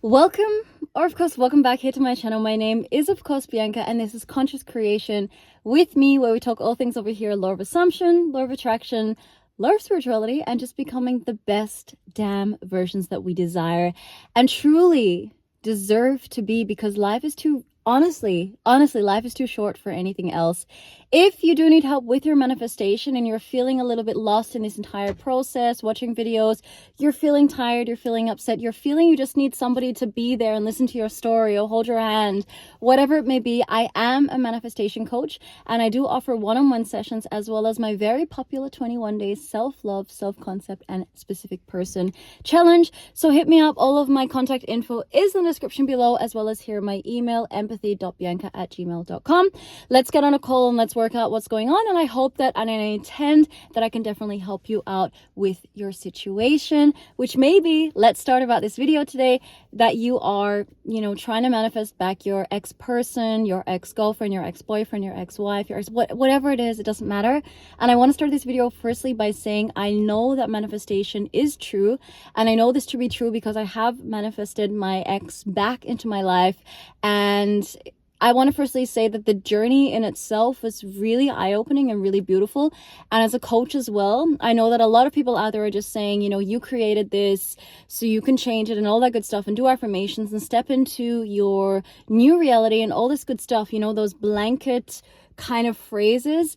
Welcome, or of course, welcome back here to my channel. My name is, of course, Bianca, and this is Conscious Creation with me, where we talk all things over here: law of assumption, law of attraction, law of spirituality, and just becoming the best damn versions that we desire and truly deserve to be, because life is too honestly, life is too short for anything else. If you do need help with your manifestation and you're feeling a little bit lost in this entire process, watching videos, you're feeling tired, you're feeling upset, you're feeling you just need somebody to be there and listen to your story or hold your hand, whatever it may be, I am a manifestation coach, and I do offer one-on-one sessions as well as my very popular 21 days self-love, self-concept, and specific person challenge. So hit me up. All of my contact info is in the description below, as well as here my email, empathie.bianka@gmail.com. Let's get on a call and let's work out what's going on. And I hope that, and I intend that I can definitely help you out with your situation, which maybe, let's start about this video today, that you are, trying to manifest back your ex-person, your ex-girlfriend, your ex-boyfriend, your ex-wife, whatever it is, it doesn't matter. And I want to start this video firstly by saying I know that manifestation is true, and I know this to be true because I have manifested my ex back into my life. And I want to firstly say that the journey in itself was really eye-opening and really beautiful. And as a coach as well, I know that a lot of people out there are just saying, you created this so you can change it and all that good stuff, and do affirmations and step into your new reality and all this good stuff, those blanket kind of phrases.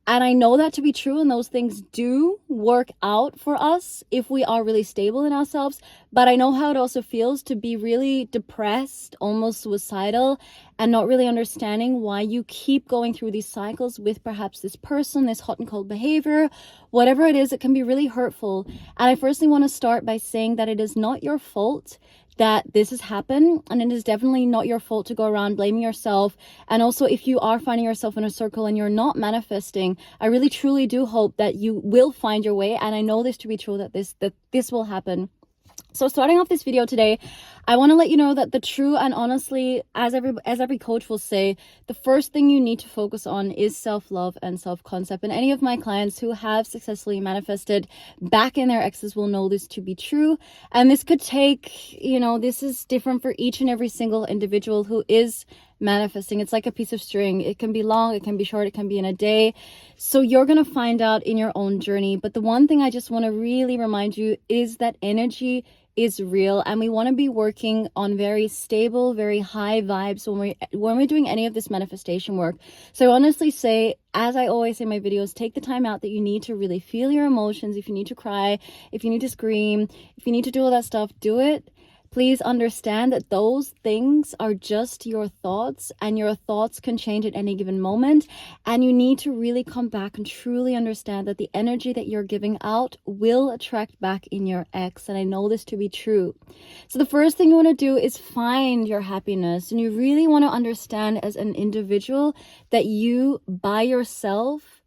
And I know that to be true, and those things do work out for us if we are really stable in ourselves. But I know how it also feels to be really depressed, almost suicidal, and not really understanding why you keep going through these cycles with perhaps this person, this hot and cold behavior, whatever it is. It can be really hurtful. And I firstly want to start by saying that it is not your fault that this has happened, and it is definitely not your fault to go around blaming yourself. And also, if you are finding yourself in a circle and you're not manifesting, I really truly do hope that you will find your way. And I know this to be true, that this will happen. So starting off this video today, I want to let you know that the true, and honestly, as every coach will say, the first thing you need to focus on is self-love and self-concept. And any of my clients who have successfully manifested back in their exes will know this to be true. And this could take, this is different for each and every single individual who is manifesting. It's like a piece of string. It can be long, it can be short, it can be in a day. So you're going to find out in your own journey. But the one thing I just want to really remind you is that energy is real, and we want to be working on very stable, very high vibes when we're doing any of this manifestation work. So I honestly say, as I always say in my videos, take the time out that you need to really feel your emotions. If you need to cry, if you need to scream, if you need to do all that stuff, do it. Please understand that those things are just your thoughts, and your thoughts can change at any given moment. And you need to really come back and truly understand that the energy that you're giving out will attract back in your ex. And I know this to be true. So the first thing you want to do is find your happiness. And you really want to understand as an individual that you by yourself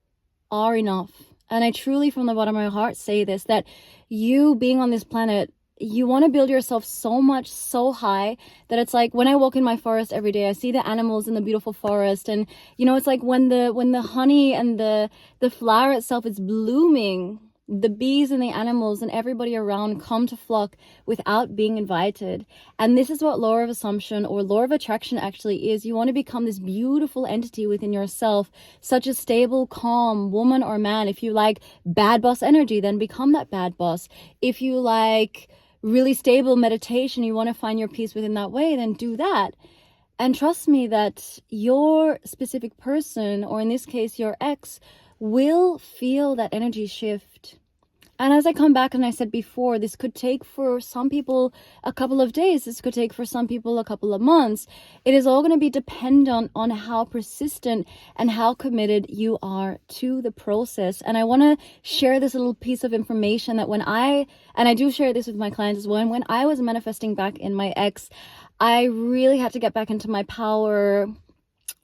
are enough. And I truly, from the bottom of my heart, say this, that you being on this planet, you want to build yourself so much, so high, that it's like when I walk in my forest every day, I see the animals in the beautiful forest. And, it's like when the honey and the flower itself is blooming, the bees and the animals and everybody around come to flock without being invited. And this is what law of assumption or law of attraction actually is. You want to become this beautiful entity within yourself, such a stable, calm woman or man. If you like bad boss energy, then become that bad boss. If you like really stable meditation, you want to find your peace within that way, then do that. And trust me that your specific person, or in this case your ex, will feel that energy shift. And as I come back, and I said before, this could take for some people a couple of days. This could take for some people a couple of months. It is all going to be dependent on how persistent and how committed you are to the process. And I want to share this little piece of information that and I do share this with my clients as well, when I was manifesting back in my ex, I really had to get back into my power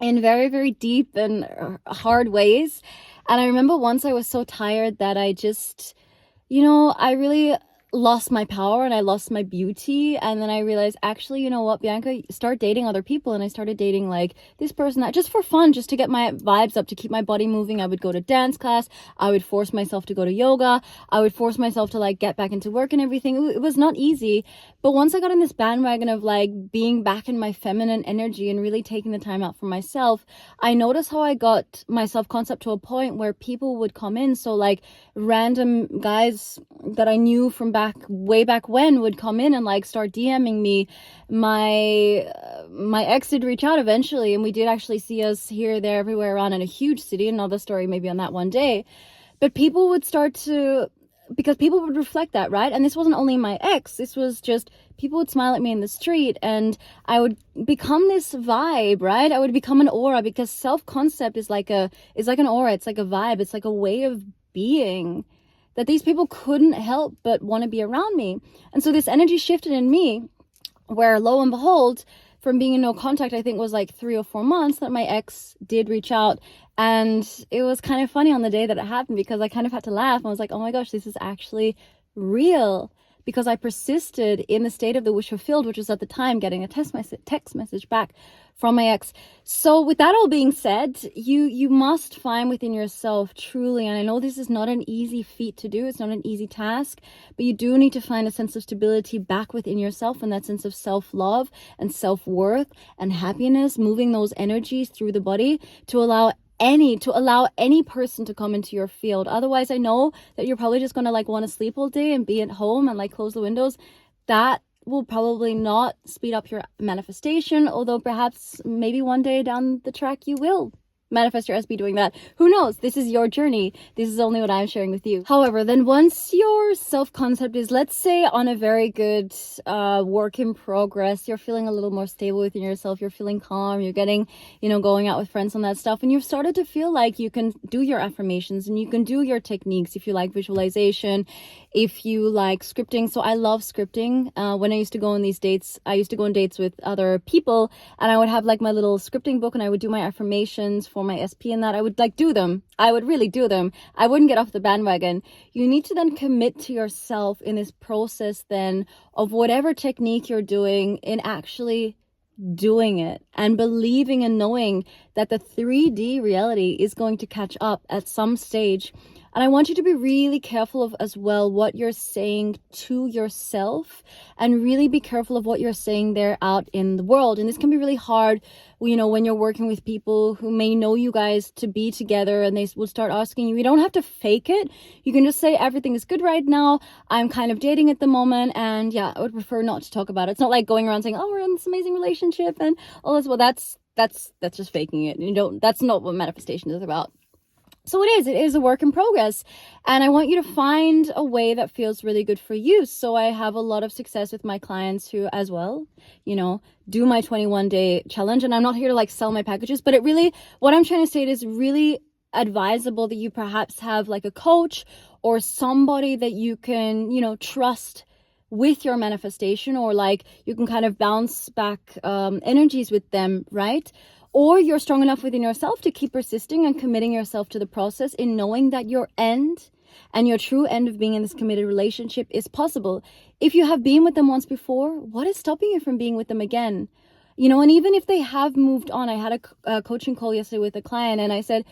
in very, very deep and hard ways. And I remember once I was so tired that I just, I really lost my power and I lost my beauty. And then I realized, actually, you know what, Bianca, start dating other people. And I started dating like this person that just for fun, just to get my vibes up, to keep my body moving. I would go to dance class. I would force myself to go to yoga. I would force myself to like get back into work and everything. It was not easy. But once I got in this bandwagon of like being back in my feminine energy and really taking the time out for myself, I noticed how I got my self-concept to a point where people would come in. So like random guys that I knew from way back when would come in and like start DMing me. My ex did reach out eventually, and we did actually see us here, there, everywhere around in a huge city. Another story maybe on that one day. But people would start to, because people would reflect that, right? And this wasn't only my ex, this was just people would smile at me in the street, and I would become this vibe, right? I would become an aura, because self-concept is like an aura. It's like a vibe. It's like a way of being that these people couldn't help but want to be around me. And so this energy shifted in me, where lo and behold, from being in no contact, I think it was like 3 or 4 months, that my ex did reach out. And it was kind of funny on the day that it happened, because I kind of had to laugh. I was like, oh my gosh, this is actually real. Because I persisted in the state of the wish fulfilled, which was at the time getting a text message back from my ex. So with that all being said, you must find within yourself truly, and I know this is not an easy feat to do, it's not an easy task, but you do need to find a sense of stability back within yourself, and that sense of self-love and self-worth and happiness, moving those energies through the body to allow any person to come into your field. Otherwise, I know that you're probably just going to like want to sleep all day and be at home and like close the windows. That will probably not speed up your manifestation, although perhaps maybe one day down the track you will manifest your SB doing that. Who knows? This is your journey. This is only what I'm sharing with you. However, then once your self-concept is, let's say, on a very good work in progress, you're feeling a little more stable within yourself, you're feeling calm, you're getting, going out with friends and that stuff, and you've started to feel like you can do your affirmations and you can do your techniques, if you like visualization, if you like scripting. So I love scripting. When I used to go on these dates, I used to go on dates with other people, and I would have like my little scripting book, and I would do my affirmations for my SP, and that I would like do them. I would really do them. I wouldn't get off the bandwagon. You need to then commit to yourself in this process then of whatever technique you're doing, in actually doing it and believing and knowing that the 3D reality is going to catch up at some stage. And I want you to be really careful of as well what you're saying to yourself, and really be careful of what you're saying there out in the world. And this can be really hard, when you're working with people who may know you guys to be together, and they will start asking you. You don't have to fake it. You can just say, everything is good right now. I'm kind of dating at the moment, and yeah, I would prefer not to talk about it. It's not like going around saying, oh, we're in this amazing relationship and all this. Well, that's just faking it. That's not what manifestation is about. So it is a work in progress, and I want you to find a way that feels really good for you. So I have a lot of success with my clients who as well, do my 21-day challenge. And I'm not here to like sell my packages, but what I'm trying to say is really advisable that you perhaps have like a coach or somebody that you can, trust with your manifestation, or like you can kind of bounce back energies with them, right? Or you're strong enough within yourself to keep persisting and committing yourself to the process, in knowing that your end and your true end of being in this committed relationship is possible. If you have been with them once before, what is stopping you from being with them again? And even if they have moved on, I had a coaching call yesterday with a client, and I said,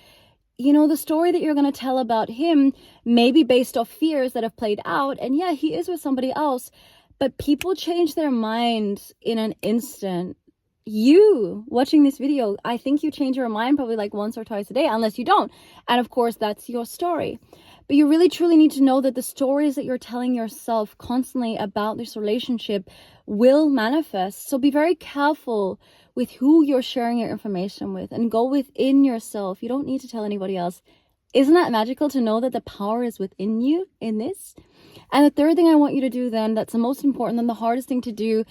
the story that you're going to tell about him may be based off fears that have played out. And yeah, he is with somebody else, but people change their mind in an instant. You watching this video, I think you change your mind probably like once or twice a day, unless you don't. And of course, that's your story. But you really truly need to know that the stories that you're telling yourself constantly about this relationship will manifest. So be very careful with who you're sharing your information with, and go within yourself. You don't need to tell anybody else. Isn't that magical to know that the power is within you in this? And the third thing I want you to do then, that's the most important and the hardest thing to do,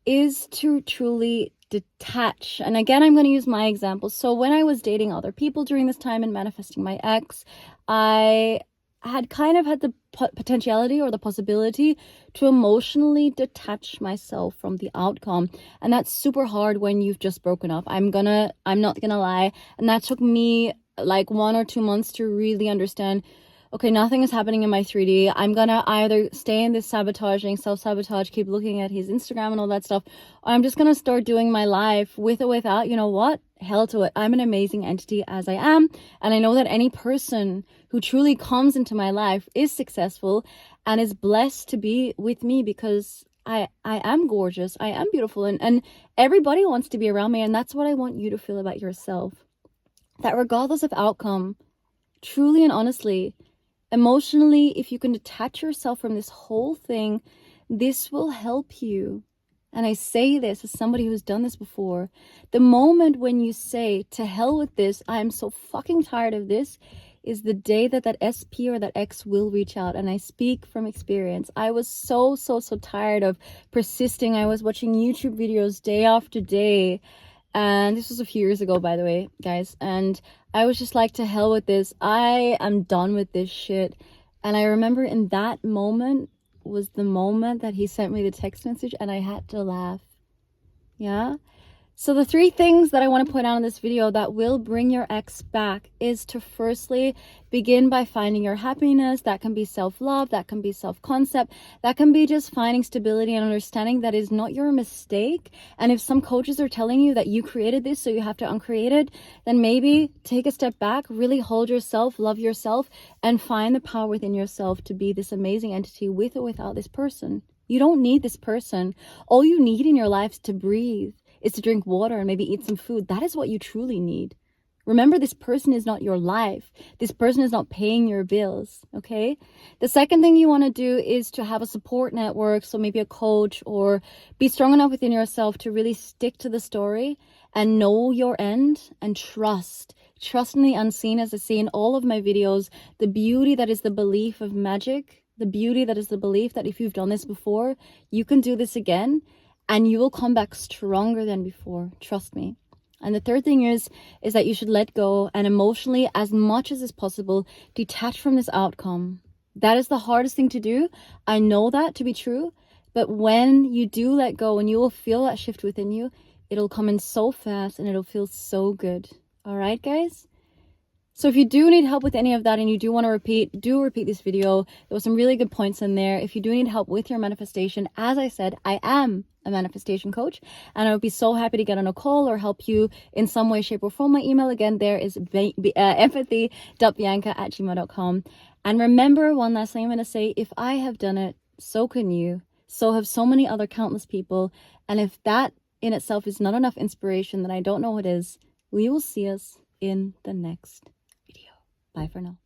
is to truly detach. And again, I'm going to use my example. So when I was dating other people during this time and manifesting my ex, I had kind of had the potentiality or the possibility to emotionally detach myself from the outcome. And that's super hard when you've just broken up. I'm not gonna lie. And that took me like 1 or 2 months to really understand okay, nothing is happening in my 3D. I'm gonna either stay in this sabotaging, self-sabotage, keep looking at his Instagram and all that stuff, or I'm just gonna start doing my life with or without. You know what? Hell to it. I'm an amazing entity as I am. And I know that any person who truly comes into my life is successful and is blessed to be with me because I am gorgeous. I am beautiful. And everybody wants to be around me. And that's what I want you to feel about yourself. That regardless of outcome, truly and honestly, emotionally, if you can detach yourself from this whole thing, this will help you. And I say this as somebody who's done this before. The moment when you say, to hell with this, I am so fucking tired of this, is the day that SP or that X will reach out. And I speak from experience. I was so tired of persisting. I was watching YouTube videos day after day. And this was a few years ago, by the way, guys. And I was just like, to hell with this. I am done with this shit. And I remember in that moment was the moment that he sent me the text message and I had to laugh. Yeah? So the 3 things that I want to point out in this video that will bring your ex back is to firstly begin by finding your happiness. That can be self-love, that can be self-concept, that can be just finding stability and understanding that is not your mistake. And if some coaches are telling you that you created this so you have to uncreate it, then maybe take a step back, really hold yourself, love yourself, and find the power within yourself to be this amazing entity with or without this person. You don't need this person. All you need in your life is to breathe, is to drink water and maybe eat some food. That is what you truly need. Remember, this person is not your life. This person is not paying your bills, okay? The second thing you want to do is to have a support network, so maybe a coach, or be strong enough within yourself to really stick to the story and know your end and trust. Trust in the unseen, as I say in all of my videos, the beauty that is the belief of magic, the beauty that is the belief that if you've done this before, you can do this again. And you will come back stronger than before. Trust me. And the third thing is that you should let go and emotionally, as much as is possible, detach from this outcome. That is the hardest thing to do. I know that to be true. But when you do let go and you will feel that shift within you, it'll come in so fast and it'll feel so good. All right, guys? So if you do need help with any of that and you do want to repeat this video. There were some really good points in there. If you do need help with your manifestation, as I said, I am a manifestation coach and I would be so happy to get on a call or help you in some way, shape or form. My email again there is empathie.bianka@gmail.com. And remember, one last thing I'm going to say, if I have done it, so can you. So have so many other countless people. And if that in itself is not enough inspiration, then I don't know what is. We will see us in the next video. Bye for now.